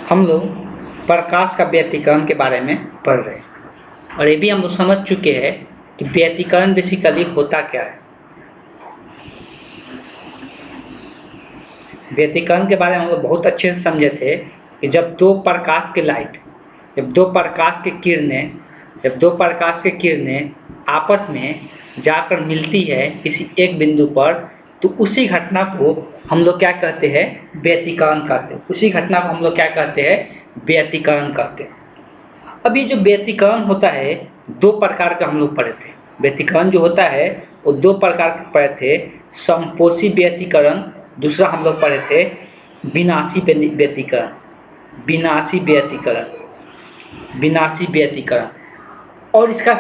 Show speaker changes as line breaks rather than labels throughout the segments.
हम लोग प्रकाश का व्यतिकरण के बारे में पढ़ रहे हैं और ये भी हम लोग समझ चुके हैं कि व्यतिकरण बेसिकली होता क्या है। व्यतिकरण के बारे में हम लोग बहुत अच्छे से समझे थे कि जब दो प्रकाश की किरणें आपस में जाकर मिलती है किसी एक बिंदु पर, तो उसी घटना को हम लोग क्या कहते हैं, व्यतिकरण कहते हैं। उसी घटना को हम लोग क्या कहते हैं, व्यतिकरण कहते हैं। अभी जो व्यतिकरण होता है दो प्रकार का हम लोग पढ़े थे। व्यतिकरण जो होता है वो दो प्रकार के पढ़े थे, समपोषी व्यतिकरण, दूसरा हम लोग पढ़े थे विनाशी व्यतिकरण। और इसका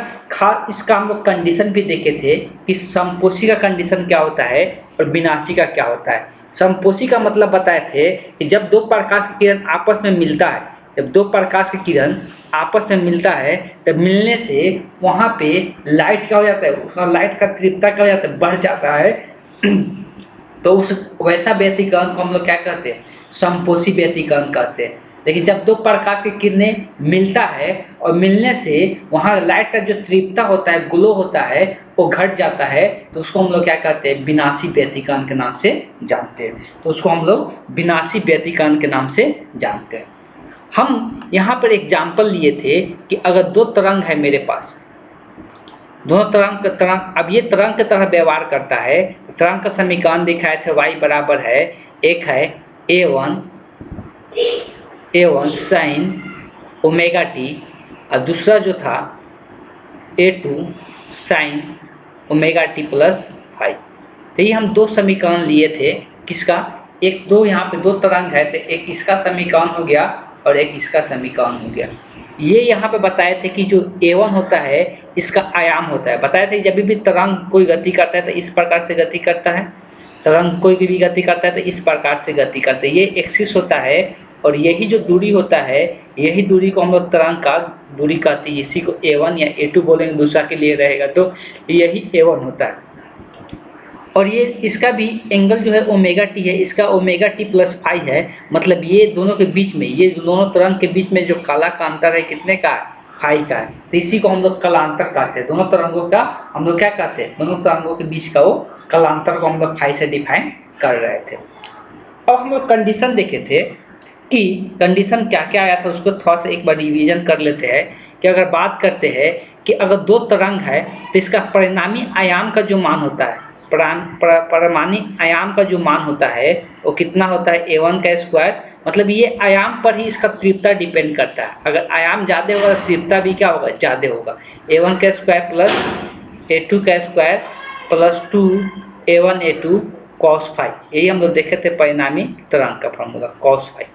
हम लोग कंडीशन भी देखे थे कि समपोषी का कंडीशन क्या होता है और विनाशी का क्या होता है। समपोषी का मतलब बताए थे कि जब दो प्रकाश की किरण आपस में मिलता है, तब मिलने से वहाँ पे लाइट क्या हो जाता है, उसका लाइट का तीव्रता क्या हो जाता है, बढ़ जाता है। तो उस वैसा व्यतिकरण को हम लोग क्या कहते हैं, समपोषी व्यतिकरण कहते हैं। लेकिन जब दो प्रकाश की किरणें मिलता है और मिलने से वहाँ लाइट का जो तीव्रता होता है, ग्लो होता है, वो घट जाता है, तो उसको हम लोग क्या कहते हैं, विनाशी व्यतिकरण के नाम से जानते हैं। हम यहाँ पर एग्जाम्पल लिए थे कि अगर दो तरंग है मेरे पास, दोनों तरंग अब ये तरंग की तरह व्यवहार करता है। तरंग का समीकरण दिखाए थे, y बराबर है, एक है a1 sin ओमेगा टी और दूसरा जो था a2 sin omega T plus five. तो ये हम दो समीकरण लिए थे। किसका, एक दो यहाँ पे दो तरंग है, तो एक इसका समीकरण हो गया और एक इसका समीकरण हो गया। ये यहाँ पे बताए थे कि जो a1 होता है इसका आयाम होता है। बताए थे जब भी तरंग कोई गति करता है तो इस प्रकार से गति करता है, तरंग कोई भी गति करता है तो इस प्रकार से गति करता है। ये एक्सिस होता है और यही जो दूरी होता है, यही दूरी को हम लोग तरंग का दूरी कहते हैं। इसी को a1 या a2 बोलेंगे, दूसरा के लिए रहेगा तो यही a1 होता है। और ये इसका भी एंगल जो है ओमेगा टी है, इसका ओमेगा टी प्लस फाइव है। मतलब ये दोनों के बीच में, ये दोनों तरंग के बीच में जो काला का अंतर है कितने का है, फाइव का है। तो इसी को हम लोग कलांतर कहते हैं। दोनों तरंगों का हम लोग क्या कहते हैं, दोनों तरंगों के बीच का वो कलांतर को हम लोग फाइव से डिफाइन कर रहे थे। अब हम लोग कंडीशन देखे थे कि कंडीशन क्या क्या आया था, उसको थोड़ा सा एक बार रिवीजन कर लेते हैं। कि अगर बात करते हैं कि अगर दो तरंग है तो इसका परिणामी आयाम का जो मान होता है, परिणामी आयाम का जो मान होता है वो कितना होता है, a1 का स्क्वायर। मतलब ये आयाम पर ही इसका तीव्रता डिपेंड करता है। अगर आयाम ज़्यादा होगा तो तीव्रता भी क्या होगा, ज़्यादा होगा। a1 का स्क्वायर प्लस a2 का square plus 2a1 a2 cos five. यही हम लोग देखे थे परिणामी तरंग का फॉर्मूला cos फाइव।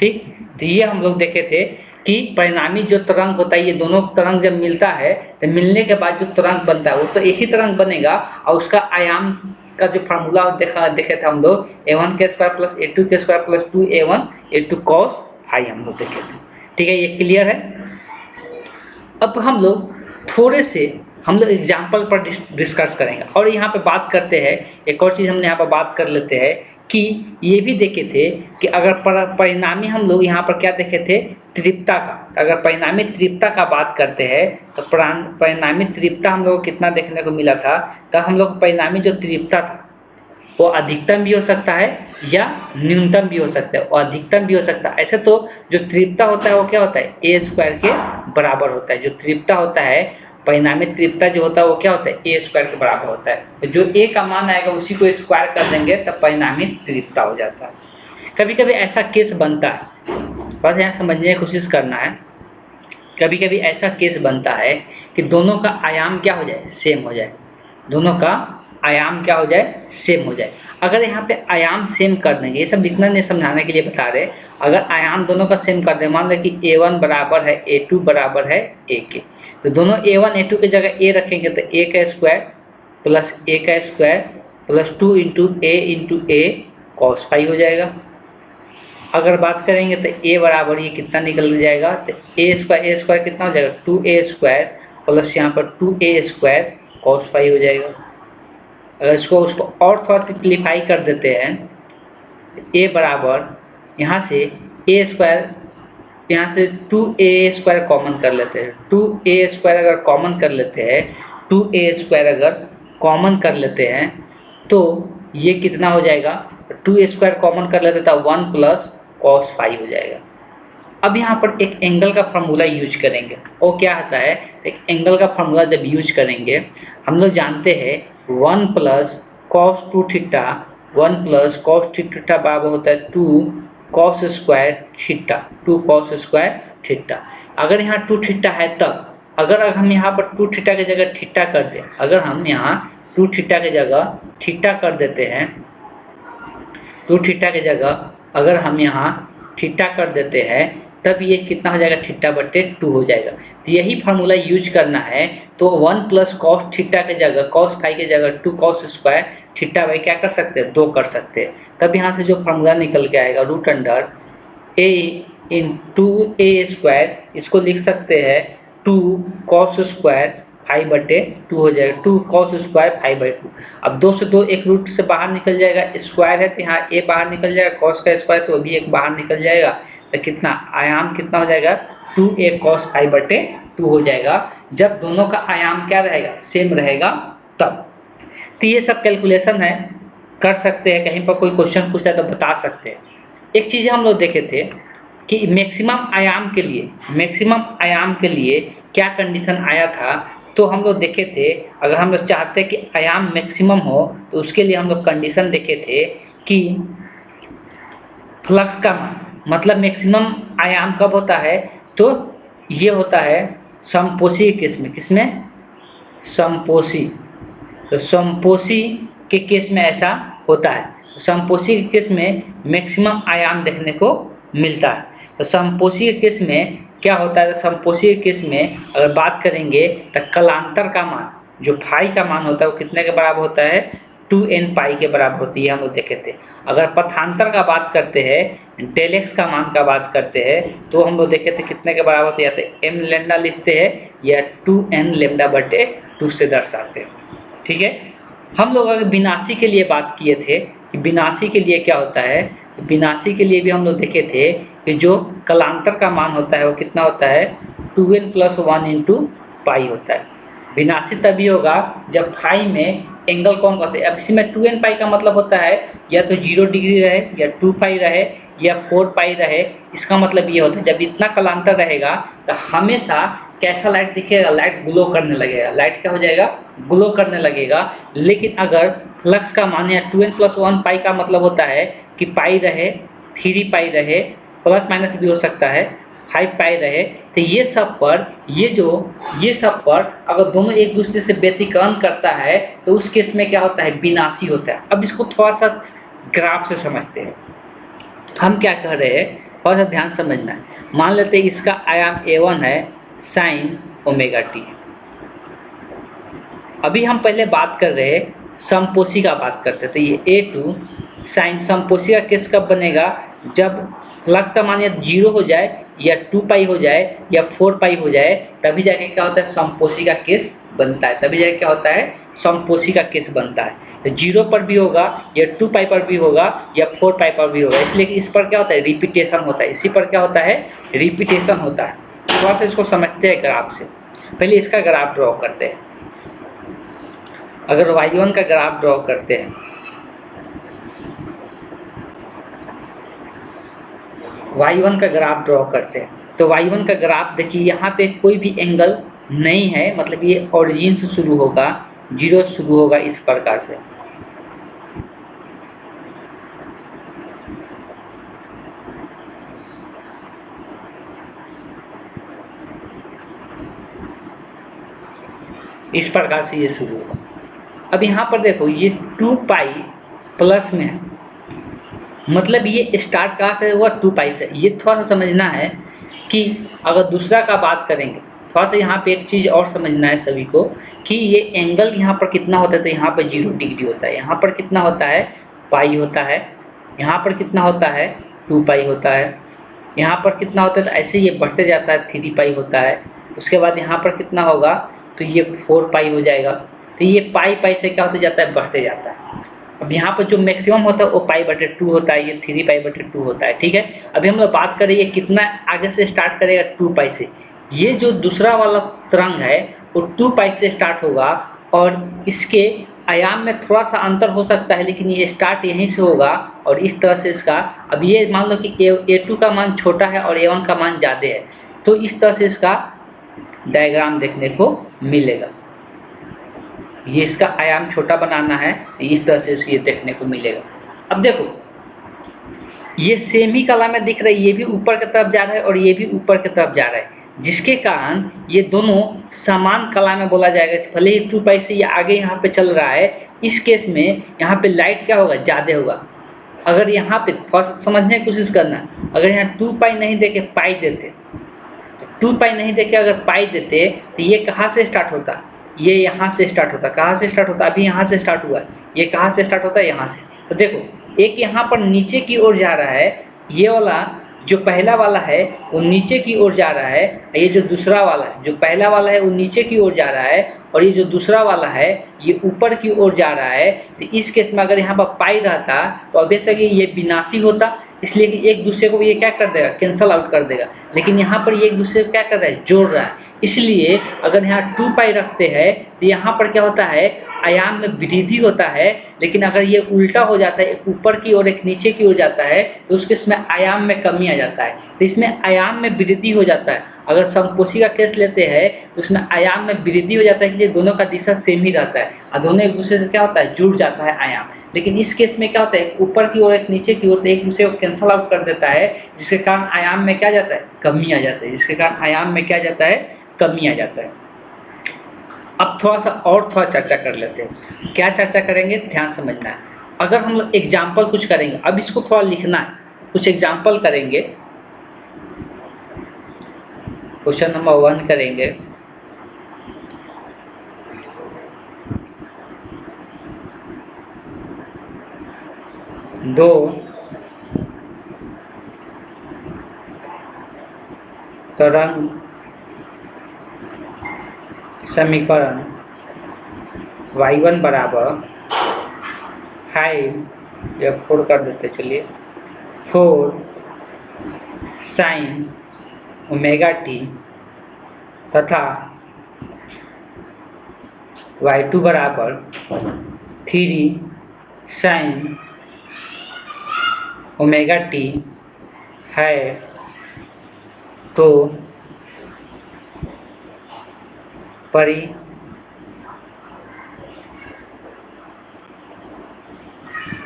ठीक, तो ये हम लोग देखे थे कि परिणामी जो तरंग होता है, ये दोनों तरंग जब मिलता है तो मिलने के बाद जो तरंग बनता है वो तो एक ही तरंग बनेगा। और उसका आयाम का जो फार्मूला देखे थे हम लोग, a1 के स्क्वायर प्लस a2 के square plus 2a1 a2 cos five हम लोग देखे थे। ठीक है, ये क्लियर है। अब हम लोग थोड़े से एग्जाम्पल पर डिस्कस करेंगे। और यहाँ पे बात करते हैं, एक और चीज़ हमने यहाँ पर बात कर लेते हैं कि ये भी देखे थे कि अगर परिणामी हम लोग यहाँ पर क्या देखे थे, तीव्रता का। अगर परिणामी तीव्रता का बात करते हैं तो परिणामी तीव्रता हम लोग को कितना देखने को मिला था, तो हम लोग परिणामी जो तीव्रता था वो अधिकतम भी हो सकता है या न्यूनतम भी हो सकता है, और अधिकतम भी हो सकता है। ऐसे तो जो तीव्रता होता है वो क्या होता है, ए स्क्वायर के बराबर होता है। जो तीव्रता होता है, परिणामी तीव्रता जो होता है वो क्या होता है, ए स्क्वायर के बराबर होता है। तो जो ए का मान आएगा उसी को स्क्वायर कर देंगे तब परिणामी तीव्रता हो जाता है। कभी कभी ऐसा केस बनता है, बस यहाँ समझने की कोशिश करना है। कभी कभी ऐसा केस बनता है कि दोनों का आयाम क्या हो जाए, सेम हो जाए। दोनों का आयाम क्या हो जाए, सेम हो जाए। अगर यहाँ पे आयाम सेम कर देंगे, ये सब इतना नहीं समझाने के लिए बता रहे, अगर आयाम दोनों का सेम कर दें, मान लो कि a1 बराबर है a2 बराबर है a के, तो दोनों a1 a2 की जगह a रखेंगे तो a का स्क्वायर प्लस a का square plus 2 into a cos five हो जाएगा। अगर बात करेंगे तो a बराबर ये कितना निकल जाएगा, तो a स्क्वायर कितना हो जाएगा, 2a स्क्वायर प्लस यहाँ पर 2a स्क्वायर cos फाइव हो जाएगा। अगर उसको और थोड़ा सिंप्लीफाई कर देते हैं, a बराबर यहाँ से a स्क्वायर तो यहाँ से 2a² कॉमन कर लेते हैं। 2a² अगर कॉमन कर लेते हैं, 2a² अगर कॉमन कर लेते हैं तो ये कितना हो जाएगा, 2a² कॉमन कर लेते तो 1 + cos phi हो जाएगा। अब यहाँ पर एक एंगल का फार्मूला यूज करेंगे। और क्या आता है, एक एंगल का फार्मूला जब यूज करेंगे, हम लोग जानते हैं 1 + cos 2θ, 1 + cos 2θ बराबर होता है 2 cos² θ, 2 cos² θ। अगर यहाँ 2θ है तब अगर हम यहाँ पर 2θ की जगह θ कर दें, अगर हम यहाँ 2θ की जगह θ कर देते हैं, 2θ की जगह अगर हम यहाँ θ कर देते हैं तब ये कितना हो जाएगा, θ/2 हो जाएगा। तो यही फार्मूला यूज करना है। तो 1 + cos θ की जगह cos phi की जगह 2 cos² θ भाई क्या कर सकते हैं, 2 कर सकते हैं। तब यहाँ से जो फार्मूला निकल के आएगा √a × a², इसको लिख सकते हैं 2 cos² phi/2 हो जाएगा, 2 cos² phi/2। अब 2 से 2 एक रूट से बाहर निकल जाएगा, स्क्वायर है तो यहाँ a बाहर निकल जाएगा, cos का स्क्वायर तो भी एक बाहर निकल जाएगा। तो कितना आयाम कितना हो जाएगा, 2a cos phi/2 हो जाएगा। जब दोनों का आयाम क्या रहेगा, सेम रहेगा तब। तो ये सब कैलकुलेशन है, कर सकते हैं। कहीं पर कोई क्वेश्चन पूछता है तो बता सकते हैं। एक चीज़ हम लोग देखे थे कि मैक्सिमम आयाम के लिए क्या कंडीशन आया था। तो हम लोग देखे थे अगर हम लोग चाहते कि आयाम मैक्सिमम हो तो उसके लिए हम लोग कंडीशन देखे थे कि फ्लक्स का मान, मतलब मैक्सिमम आयाम कब होता है, तो ये होता है समपोषी के केस में। किसमें, समपोषी। तो समपोषी के केस में ऐसा होता है। समपोषी के केस में मैक्सिमम आयाम देखने को मिलता है। तो समपोषी के केस में क्या होता है, समपोषी के केस में अगर बात करेंगे तो कलांतर का मान, जो फाई का मान होता है वो कितने के बराबर होता है, 2n पाई के बराबर होती है, हम लोग देखे थे। अगर पथांतर का बात करते हैं, डेल एक्स का मान का बात करते हैं, तो हम लोग देखे थे कितने के बराबर होते हैं, या तो m लैम्डा लिखते हैं या 2n λ/2 से दर्शाते हैं। ठीक है। हम लोग अगर विनाशी के लिए बात किए थे कि विनाशी के लिए क्या होता है, विनाशी के लिए भी हम लोग देखे थे कि जो कलांतर का मान होता है वो कितना होता है, 2n + 1 × पाई होता है। विनाशी तभी होगा जब फाई में एंगल कौन कौन से, अब इसमें 2n पाई का मतलब होता है या तो 0 डिग्री रहे या 2 पाई रहे या 4 पाई रहे। इसका मतलब ये होता है जब इतना कलांतर रहेगा तो हमेशा कैसा लाइट दिखेगा, लाइट ग्लो करने लगेगा। लाइट क्या हो जाएगा, ग्लो करने लगेगा। लेकिन अगर फ्लक्स का मान या 2n + 1 पाई का मतलब होता है कि पाई रहे, 3 पाई रहे, प्लस माइनस भी हो सकता है, 5 पाई रहे, तो ये सब पर अगर दोनों एक दूसरे से व्यतिकरण करता है तो उस केस में क्या होता है, विनाशी होता है। अब इसको थोड़ा सा ग्राफ से समझते हैं। हम क्या कह रहे हैं, थोड़ा सा ध्यान समझना है। मान लेते हैं इसका आयाम a1 है, sin ωt। अभी हम पहले बात कर रहे हैं समपोषी का बात करते हैं। तो ये a2 sin समपोषी का केस कब बनेगा, जब फ्लक्स का मान या 0 हो जाए या 2 पाई हो जाए या 4 पाई हो जाए, तभी जाके क्या होता है, समपोषी का केस बनता है। तभी जाके क्या होता है, समपोषी का केस बनता है। तो 0 पर भी होगा या 2 पाई पर भी होगा या 4 पाई पर भी होगा। इसलिए कि इस पर क्या होता है, रिपीटेशन होता है। इसी पर क्या होता है, रिपीटेशन होता है। थोड़ा सा इसको समझते हैं ग्राफ से। पहले इसका ग्राफ ड्रॉ करते हैं। अगर y1 का ग्राफ ड्रॉ करते हैं, y1 का ग्राफ ड्रॉ करते हैं, तो y1 का ग्राफ देखिए, यहाँ पे कोई भी एंगल नहीं है, मतलब ये ओरिजिन से शुरू होगा, 0 से शुरू होगा, इस प्रकार से। इस प्रकार से ये शुरू होगा। अब यहाँ पर देखो ये 2 पाई प्लस में है, मतलब ये स्टार्ट कहाँ से हुआ, 2 पाई से। ये थोड़ा सा समझना है कि अगर दूसरा का बात करेंगे, थोड़ा सा यहाँ पे एक चीज़ और समझना है सभी को कि ये एंगल यहाँ पर कितना होता है, तो यहाँ पर 0 डिग्री होता है। यहाँ पर कितना होता है, पाई होता है। यहाँ पर कितना होता है, 2 पाई होता है। यहाँ पर कितना होता है, तो ऐसे ये बढ़ते जाता है, 3 पाई होता है। उसके बाद यहाँ पर कितना होगा, तो ये 4 पाई हो जाएगा। तो ये पाई पाई से क्या होते जाता है, बढ़ते जाता है। अब यहाँ पर जो मैक्सिमम होता है वो π/2 होता है, ये 3π/2 होता है। ठीक है, अभी हम लोग बात करेंगे कितना आगे से स्टार्ट करेगा 2π से। ये जो दूसरा वाला तरंग है वो 2π से स्टार्ट होगा और इसके आयाम में थोड़ा सा अंतर हो सकता है, लेकिन ये स्टार्ट यहीं से होगा और इस तरह से इसका, अब ये मान लो कि A2 का मान छोटा है और A1 का मान ज़्यादा है, तो इस तरह से इसका डायग्राम देखने को मिलेगा। ये इसका आयाम छोटा बनाना है, इस तरह से ये देखने को मिलेगा। अब देखो ये सेम ही कला में दिख रहा है, ये भी ऊपर की तरफ जा रहा है और ये भी ऊपर की तरफ जा रहा है, जिसके कारण ये दोनों समान कला में बोला जाएगा। भले ही 2π से ये आगे यहाँ पे चल रहा है, इस केस में यहाँ पे लाइट क्या होगा, ज़्यादा होगा। अगर यहाँ पे फर्स्ट समझने की कोशिश करना, अगर यहाँ 2π नहीं देके पाई देते, 2π नहीं देके अगर पाई देते तो ये कहाँ से स्टार्ट होता, ये यहाँ से स्टार्ट होता। कहाँ से स्टार्ट होता, अभी यहाँ से स्टार्ट हुआ है, ये कहाँ से स्टार्ट होता है, यहाँ से। तो देखो एक यहाँ पर नीचे की ओर जा रहा है, ये वाला जो पहला वाला है वो नीचे की ओर जा रहा है, ये जो दूसरा वाला है, जो पहला वाला है वो नीचे की ओर जा रहा है और ये जो दूसरा वाला है ये ऊपर की ओर जा रहा है। तो इस केस में अगर यहाँ पर पाई रहता तो ऑब्वियसली ये विनाशी होता, इसलिए कि एक दूसरे को ये क्या कर देगा, कैंसल आउट कर देगा। लेकिन यहाँ पर ये एक दूसरे को क्या कर रहा है, जोड़ रहा है। इसलिए अगर यहाँ 2π रखते हैं तो यहाँ पर क्या होता है, आयाम में वृद्धि होता है। लेकिन अगर ये उल्टा हो जाता है, एक ऊपर की ओर एक नीचे की ओर जाता है, तो उसके इसमें आयाम में कमी आ जाता है, तो इसमें आयाम में वृद्धि हो जाता है। अगर समकोशी का केस लेते हैं तो उसमें आयाम में वृद्धि हो जाता है कि दोनों का दिशा सेम ही रहता है और दोनों एक दूसरे से क्या होता है, जुड़ जाता है आयाम। लेकिन इस केस में क्या होता है, ऊपर की ओर एक नीचे की ओर एक दूसरे को कैंसल आउट कर देता है, जिसके कारण आयाम में क्या जाता है, कमी आ जाता है, जिसके कारण आयाम में क्या जाता है, कमी आ जाता है। अब थोड़ा चर्चा कर लेते हैं। क्या चर्चा करेंगे, ध्यान समझना है। अगर हम लोग एग्जाम्पल कुछ करेंगे, अब इसको थोड़ा लिखना है, कुछ एग्जाम्पल करेंगे। क्वेश्चन नंबर 1 करेंगे। दो तरंग समीकरण y1 बराबर 5 या 4 कर देते, चलिए 4 sin ω_t तथा y2 बराबर 3 sin ω_t है, तो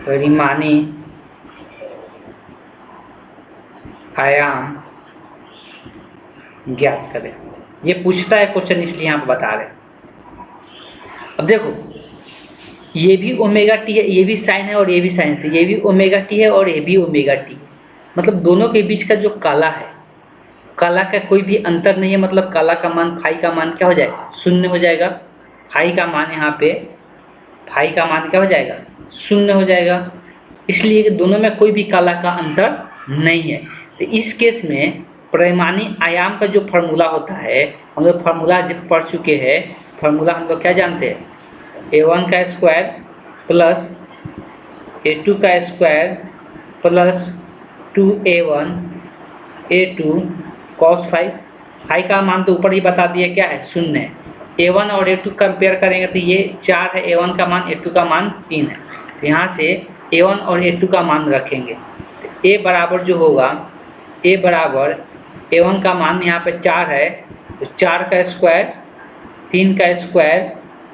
परिमाणी आयाम ज्ञात करें। ये पूछता है क्वेश्चन, इसलिए यहाँ बता रहे। अब देखो ये भी ω_t है, ये भी साइन है और ये भी साइन है, ये भी ω_t है और ये भी ω_t, मतलब दोनों के बीच का जो काला है, काला का कोई भी अंतर नहीं है, मतलब काला का मान फाई का मान क्या हो जाएगा, शून्य हो जाएगा। फाई का मान यहाँ पे, फाई का मान क्या हो जाएगा, शून्य हो जाएगा। इसलिए कि दोनों में कोई भी काला का अंतर नहीं है। तो इस केस में परिमाणी आयाम का जो फॉर्मूला होता है, हम लोग फार्मूला जब पढ़ चुके हैं, फार्मूला हम लोग क्या जानते हैं, a1 का स्क्वायर प्लस a2 का square plus 2a1 a2 cos phi. Phi का मान तो ऊपर ही बता दिया क्या है, शून्य है। a1 और a2 कंपेयर करेंगे तो ये 4 है, a1 का मान a2 का मान 3 है। तो यहाँ से a1 और a2 का मान रखेंगे, तो a बराबर जो होगा, a बराबर a1 का मान यहाँ पे 4 है, तो 4 का स्क्वायर 3 का square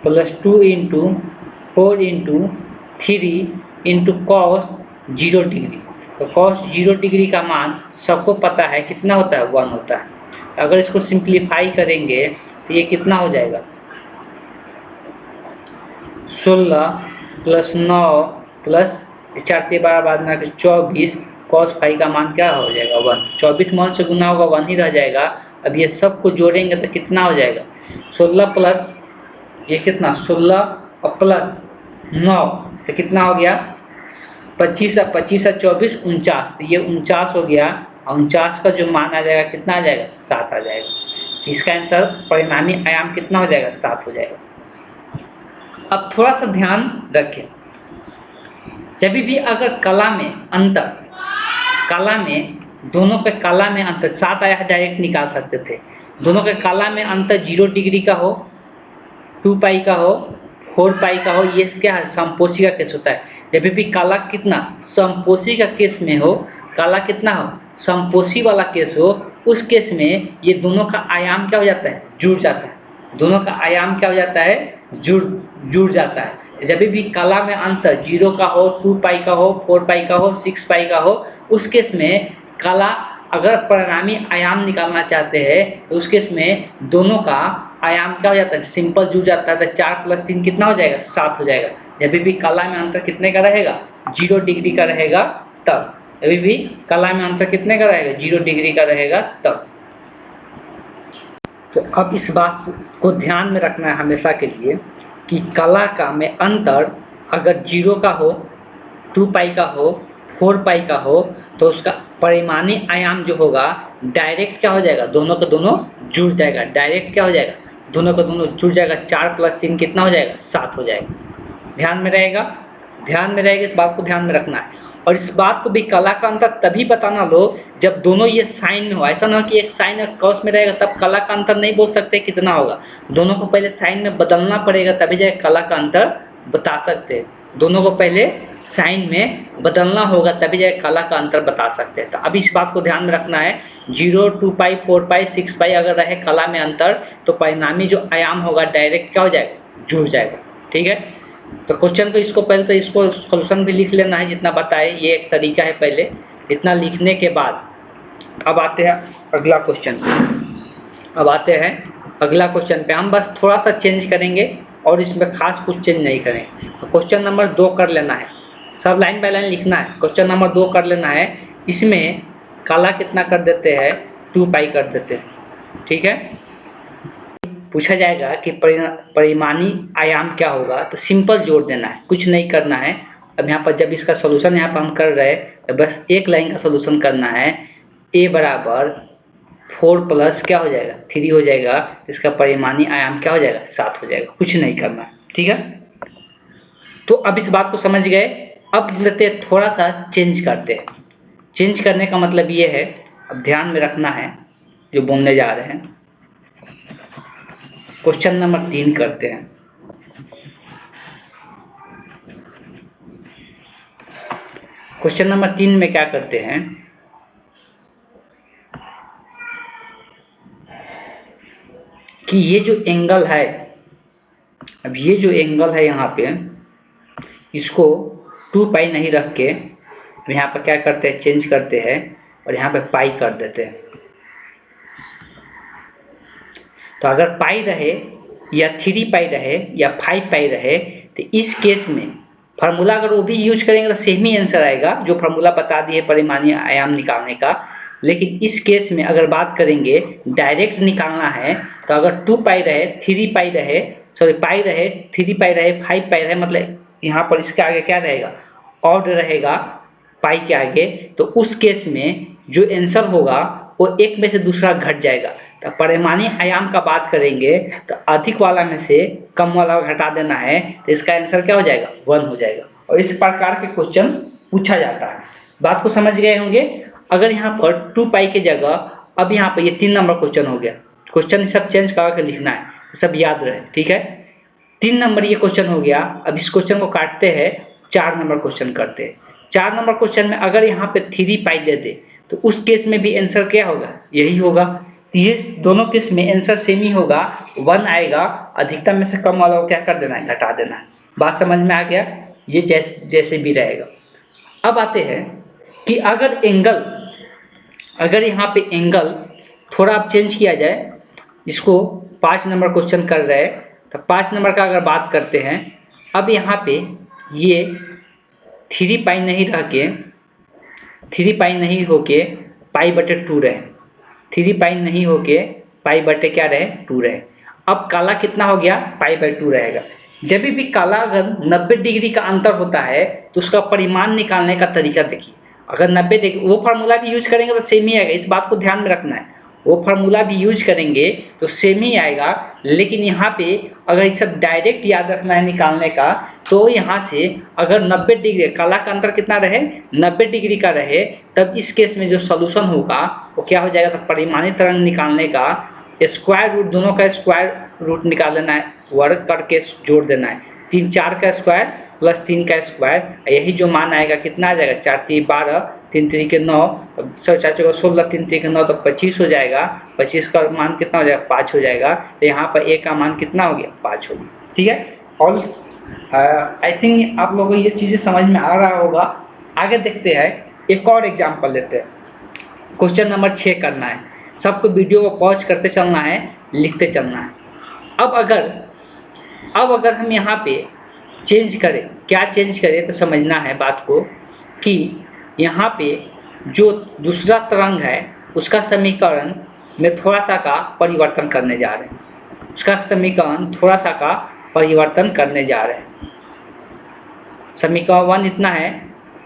plus 2 into 4 into 3 into cos 0 degree. तो कॉस 0 डिग्री का मान सबको पता है कितना होता है, 1 होता है। अगर इसको सिंप्लीफाई करेंगे तो ये कितना हो जाएगा, 16 प्लस 9 प्लस 4 के बाद में 24, कॉस फाई का मान क्या हो जाएगा, 1। 24 मान से गुना होगा 1 ही रह जाएगा। अब ये सबको जोड़ेंगे तो कितना हो जाएगा, 16 प्लस ये कितना, 16 और प्लस 9 तो कितना हो गया, 25 और 24 49, तो ये 49 हो गया। 49 का जो मान आ जाएगा कितना आ जाएगा, 7 आ जाएगा। तो इसका आंसर परिणामी आयाम कितना हो जाएगा, 7 हो जाएगा। अब थोड़ा सा ध्यान रखें, जब भी अगर कला में अंतर, कला में दोनों पे कला में अंतर 7 आया डायरेक्ट निकाल सकते थे। दोनों के कला में अंतर 0 डिग्री का हो, 2 पाई का हो, 4 पाई का हो, ये क्या है, समपोषी का केस होता है। जब भी कला कितना समपोषी का केस में हो, कला कितना हो समपोषी वाला केस हो, उस केस में ये दोनों का आयाम क्या हो जाता है, जुड़ जाता है। दोनों का आयाम क्या हो जाता है, जुड़ जाता है। जब भी कला में अंतर 0 का हो, 2 पाई का हो, 4 पाई का हो, 6 पाई का हो, उस केस में कला अगर परिणामी आयाम निकालना चाहते हैं तो उस केस में दोनों का आयाम क्या हो जाता है, सिंपल जुड़ जाता है। तो 4 + 3 कितना हो जाएगा, 7 हो जाएगा। जब भी कला में अंतर कितने का रहेगा, 0 डिग्री का रहेगा तब। अभी भी कला में अंतर कितने का रहेगा, 0 डिग्री का रहेगा तब। तो अब इस बात को ध्यान में रखना है हमेशा के लिए कि कला का में अंतर अगर 0 का हो, 2 पाई का हो, 4 पाई का हो, तो उसका परिमाणी आयाम जो होगा डायरेक्ट क्या हो जाएगा, दोनों का दोनों जुड़ जाएगा। डायरेक्ट क्या हो जाएगा, दोनों का दोनों जुड़ जाएगा। 4 + 3 कितना हो जाएगा, 7 हो जाएगा। ध्यान में रहेगा, इस बात को ध्यान में रखना है। और इस बात को भी कला का अंतर तभी बताना लो जब दोनों ये साइन में हो। ऐसा ना हो कि एक साइन और कॉस में रहेगा तब कला का अंतर नहीं बोल सकते कितना होगा। दोनों को पहले साइन में बदलना पड़ेगा तभी जाए कला का अंतर बता सकते हैं। दोनों को पहले साइन में बदलना होगा तभी जाए कला का अंतर बता सकते हैं। तो अब इस बात को ध्यान में रखना है, 0, 2 पाई, 4 पाई, 6 पाई अगर रहे कला में अंतर तो परिणामी जो आयाम होगा डायरेक्ट क्या हो जाएगा, जुड़ जाएगा। ठीक है, तो क्वेश्चन को इसको पहले तो इसको सोल्यूशन भी लिख लेना है जितना बताए, ये एक तरीका है। पहले इतना लिखने के बाद अब आते हैं अगला क्वेश्चन पे। हम बस थोड़ा सा चेंज करेंगे और इसमें खास कुछ चेंज नहीं करेंगे। तो क्वेश्चन नंबर 2 कर लेना है, सब लाइन बाय लाइन लिखना है। क्वेश्चन नंबर 2 कर लेना है। इसमें कला कितना कर देते हैं, 2 पाई कर देते हैं। ठीक है, पूछा जाएगा कि परिमाणी आयाम क्या होगा, तो सिंपल जोड़ देना है, कुछ नहीं करना है। अब यहाँ पर जब इसका सोल्यूशन यहाँ पर हम कर रहे हैं तो बस एक लाइन का सोल्यूशन करना है। a बराबर 4 प्लस क्या हो जाएगा, 3 हो जाएगा। इसका परिमाणी आयाम क्या हो जाएगा, 7 हो जाएगा। कुछ नहीं करना है। ठीक है, तो अब इस बात को समझ गए। अब लेते हैं थोड़ा सा चेंज करते हैं। चेंज करने का मतलब ये है, अब ध्यान में रखना है जो बोलने जा रहे हैं। क्वेश्चन नंबर 3 करते हैं। क्वेश्चन नंबर 3 में क्या करते हैं कि ये जो एंगल है, अब ये जो एंगल है यहाँ पे, इसको 2 पाई नहीं रख के यहाँ पर क्या करते हैं, चेंज करते हैं और यहाँ पे पाई कर देते हैं। तो अगर पाई रहे या 3 पाई रहे या 5 पाई रहे तो इस केस में फार्मूला अगर वो भी यूज करेंगे तो सेम ही आंसर आएगा जो फार्मूला बता दिए परिमाणी आयाम निकालने का। लेकिन इस केस में अगर बात करेंगे डायरेक्ट निकालना है तो अगर 2 पाई रहे, 3 पाई रहे, सॉरी पाई रहे, 3 पाई रहे, 5 पाई रहे, मतलब यहाँ पर इसके आगे क्या रहेगा, ऑड रहेगा पाई के आगे, तो उस केस में जो आंसर होगा वो एक में से दूसरा घट जाएगा। तो परिमाणी आयाम का बात करेंगे तो अधिक वाला में से कम वाला घटा देना है, तो इसका आंसर क्या हो जाएगा, 1 हो जाएगा। और इस प्रकार के क्वेश्चन पूछा जाता है। बात को समझ गए होंगे। अगर यहाँ पर 2 पाई की जगह अब यहाँ पर ये 3 नंबर क्वेश्चन हो गया। क्वेश्चन सब चेंज करके लिखना है, सब याद रहे। ठीक है, 3 नंबर ये क्वेश्चन हो गया। अब इस क्वेश्चन को काटते हैं, 4 नंबर क्वेश्चन करते हैं। 4 नंबर क्वेश्चन में अगर यहाँ पे 3 पाई दे दे तो उस केस में भी आंसर क्या होगा, यही होगा। ये दोनों केस में आंसर सेम ही होगा, 1 आएगा। अधिकतम में से कम वाला को क्या कर देना है, घटा देना है। बात समझ में आ गया, ये जैसे भी रहेगा। अब आते हैं कि अगर यहाँ पे एंगल थोड़ा अब चेंज किया जाए, इसको 5 नंबर क्वेश्चन कर रहे हैं तो 5 नंबर का अगर बात करते हैं, अब यहाँ पे ये 3 पाई नहीं रह के 3 पाई नहीं होके पाई बटे 2 रहे, 3 पाई नहीं होके पाई बटे क्या रहे, 2 रहे। अब काला कितना हो गया, पाई बाई 2 रहेगा। जब भी काला अगर 90 डिग्री का अंतर होता है तो उसका परिमाण निकालने का तरीका देखिए। अगर 90 डिग्री वो फार्मूला भी यूज करेंगे तो सेम ही आएगा, इस बात को ध्यान में रखना है। वो फार्मूला भी यूज करेंगे तो सेम ही आएगा। लेकिन यहाँ पे अगर ये सब डायरेक्ट याद रखना है निकालने का, तो यहाँ से अगर 90 डिग्री कला का अंतर कितना रहे, 90 डिग्री का रहे, तब इस केस में जो सॉल्यूशन होगा वो क्या हो जाएगा, तो परिमाणी तरंग निकालने का स्क्वायर रूट, दोनों का स्क्वायर रूट निकाल लेना है, वर्ग करके जोड़ देना है। 3 4 का स्क्वायर प्लस 3 का स्क्वायर, यही जो मान आएगा कितना आ जाएगा, 4 3 12, 3 3 के 9, 4 4 16, 3 3 के 9, तो 25 हो जाएगा। 25 का मान कितना हो जाएगा, 5 हो जाएगा। तो यहाँ पर ए का मान कितना हो गया, 5 हो गया। ठीक है, और आई थिंक आप लोगों को ये चीज़ें समझ में आ रहा होगा। आगे देखते हैं, एक और एग्जाम्पल लेते हैं। क्वेश्चन नंबर 6 करना है, सबको वीडियो को पॉज करते चलना है, लिखते चलना है। अब अगर हम यहाँ पे चेंज करें, क्या चेंज करें, तो समझना है बात को कि यहाँ पे जो दूसरा तरंग है उसका समीकरण में थोड़ा सा का परिवर्तन करने जा रहे हैं, उसका समीकरण थोड़ा सा का परिवर्तन करने जा रहे हैं। समीकरण 1 इतना है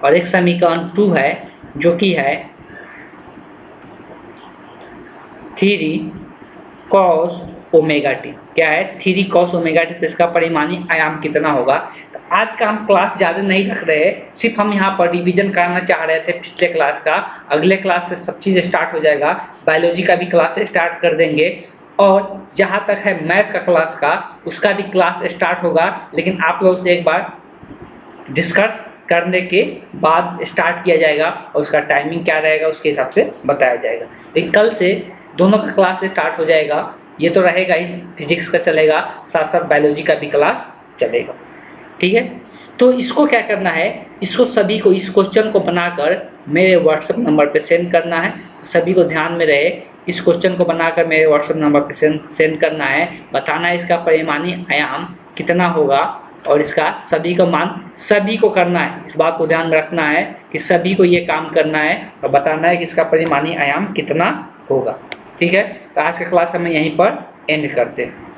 और एक समीकरण 2 है जो कि है 3 cos ओमेगा टी। क्या है, 3 cos ओमेगा टी, तो इसका परिमाणी आयाम कितना होगा। तो आज का हम क्लास ज़्यादा नहीं रख रहे, सिर्फ हम यहाँ पर रिवीजन करना चाह रहे थे पिछले क्लास का। अगले क्लास से सब चीज़ स्टार्ट हो जाएगा, बायोलॉजी का भी क्लास स्टार्ट कर देंगे, और जहाँ तक है मैथ का क्लास का, उसका भी क्लास स्टार्ट होगा। लेकिन आप लोग से एक बार डिस्कस करने के बाद स्टार्ट किया जाएगा, और उसका टाइमिंग क्या रहेगा उसके हिसाब से बताया जाएगा। लेकिन कल से दोनों का क्लास स्टार्ट हो जाएगा, ये तो रहेगा ही, फिजिक्स का चलेगा, साथ साथ बायोलॉजी का भी क्लास चलेगा। ठीक है, तो इसको क्या करना है, इसको सभी को इस क्वेश्चन को बनाकर मेरे व्हाट्सएप नंबर पे सेंड करना है। सभी को ध्यान में रहे, इस क्वेश्चन को बनाकर मेरे व्हाट्सएप नंबर पे सेंड करना है, बताना है इसका परिमाणी आयाम कितना होगा, और इसका सभी का मान सभी को करना है। इस बात को ध्यान में रखना है कि सभी को ये काम करना है और बताना है कि इसका परिमाणी आयाम कितना होगा। ठीक है, तो आज का क्लास हमें यहीं पर एंड करते हैं।